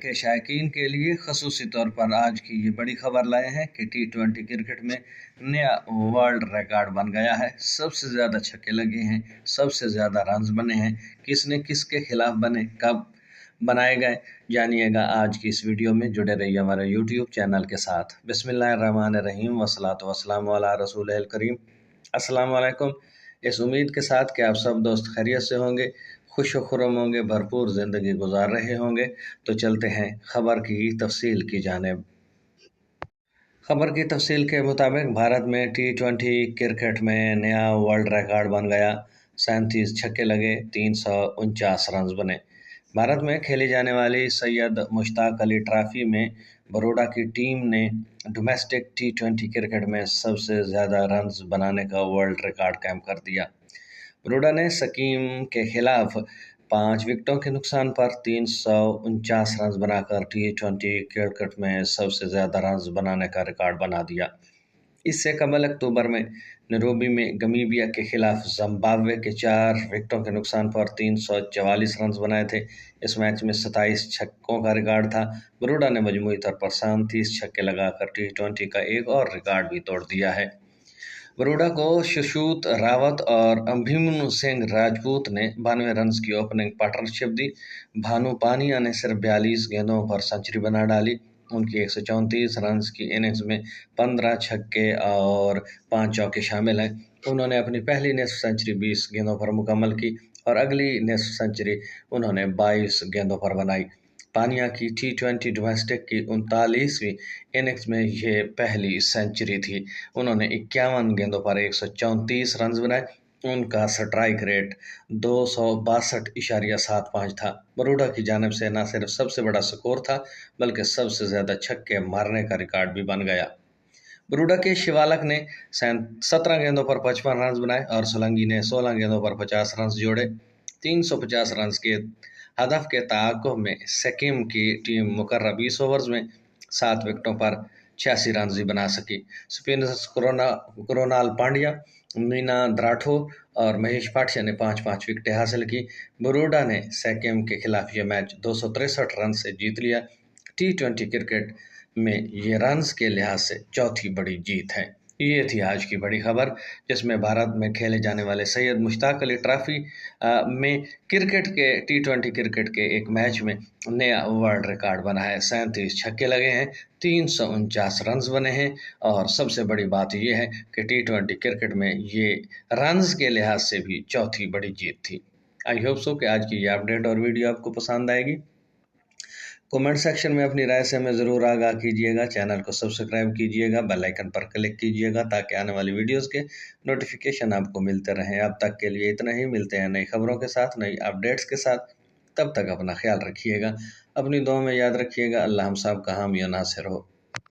के शायकीन के लिए खसूसी तौर पर आज की ये बड़ी खबर लाए हैं कि T20 क्रिकेट में नया वर्ल्ड रिकॉर्ड बन गया है। सबसे ज़्यादा छक्के लगे हैं, सबसे ज़्यादा रन्स बने हैं। किसने किसके खिलाफ बने, कब बनाए गए, जानिएगा आज की इस वीडियो में। जुड़े रहिए हमारे यूट्यूब चैनल के साथ। बिस्मिल्लाहिर्रहमानिर्रहीम वस्सलातु वस्सलामु अला रसूलिल करीम। अस्सलाम वालेकुम। इस उम्मीद के साथ कि आप सब दोस्त खैरियत से होंगे, खुश व खुर्रम होंगे, भरपूर ज़िंदगी गुजार रहे होंगे। तो चलते हैं खबर की तफसील की जानिब। खबर की तफसील के मुताबिक भारत में T20 क्रिकेट में नया वर्ल्ड रिकॉर्ड बन गया। 37 छक्के लगे, 349 रन बने। भारत में खेली जाने वाली सैयद मुश्ताक अली ट्रॉफी में बड़ौदा की टीम ने डोमेस्टिक T20 क्रिकेट में सबसे ज़्यादा रन्स बनाने का वर्ल्ड रिकॉर्ड कायम कर दिया। बड़ौदा ने सिक्किम के खिलाफ 5 विकेटों के नुकसान पर 349 रन बनाकर T20 क्रिकेट में सबसे ज़्यादा रन बनाने का रिकॉर्ड बना दिया। इससे कबल अक्टूबर में नैरोबी में गमीबिया के खिलाफ जिम्बाब्वे के 4 विकेटों के नुकसान पर 344 रन बनाए थे। इस मैच में 27 छक्कों का रिकॉर्ड था। बड़ौदा ने मजमूई तौर पर 37 छक्के लगाकर T20 का एक और रिकॉर्ड भी तोड़ दिया है। बड़ौदा को शशूत रावत और अभिमन्यु सिंह राजपूत ने 92 रन की ओपनिंग पार्टनरशिप दी। भानु पानिया ने सिर्फ 42 गेंदों पर सेंचुरी बना डाली। उनकी 134 रन की इनिंग्स में 15 छक्के और 5 चौके शामिल हैं। उन्होंने अपनी पहली निस्फ सेंचुरी 20 गेंदों पर मुकम्मल की और अगली निस्फ सेंचुरी उन्होंने 22 गेंदों पर बनाई। पानिया की T20 डोमेस्टिक की 39वीं इनिंग्स में ये पहली सेंचुरी थी। उन्होंने 51 गेंदों पर 134 रन बनाए। उनका स्ट्राइक रेट 262.75 था। बड़ौदा की जानिब से न सिर्फ सबसे बड़ा स्कोर था, बल्कि सबसे ज़्यादा छक्के मारने का रिकॉर्ड भी बन गया। बड़ौदा के शिवालक ने 17 गेंदों पर 55 रन बनाए और सोलंकी ने 16 गेंदों पर 50 रन जोड़े। 350 रन के हदफ के ताक़ुब में सिक्किम की टीम मुकर्रर 20 ओवर्स में 7 विकेटों पर 86 रन ही बना सकी। स्पिनर्स कृणाल पांड्या, मीना द्राठो और महेश पाटिया ने 5-5 विकेटें हासिल की। बड़ौदा ने सिक्किम के खिलाफ यह मैच 263 रन से जीत लिया। T20 क्रिकेट में ये रन्स के लिहाज से चौथी बड़ी जीत है। ये थी आज की बड़ी खबर, जिसमें भारत में खेले जाने वाले सैयद मुश्ताक अली ट्रॉफी में क्रिकेट के T20 क्रिकेट के एक मैच में नया वर्ल्ड रिकॉर्ड बना है। 37 छक्के लगे हैं, 349 रन बने हैं और सबसे बड़ी बात यह है कि T20 क्रिकेट में ये रन्स के लिहाज से भी चौथी बड़ी जीत थी। आई होप सो कि आज की ये अपडेट और वीडियो आपको पसंद आएगी। कमेंट सेक्शन में अपनी राय से हमें ज़रूर आगाह कीजिएगा। चैनल को सब्सक्राइब कीजिएगा, बेल आइकन पर क्लिक कीजिएगा ताकि आने वाली वीडियोस के नोटिफिकेशन आपको मिलते रहें। अब तक के लिए इतना ही। मिलते हैं नई खबरों के साथ, नई अपडेट्स के साथ। तब तक अपना ख्याल रखिएगा, अपनी दुआ में याद रखिएगा। अल्लाह हम सब का हामी और नासिर हो।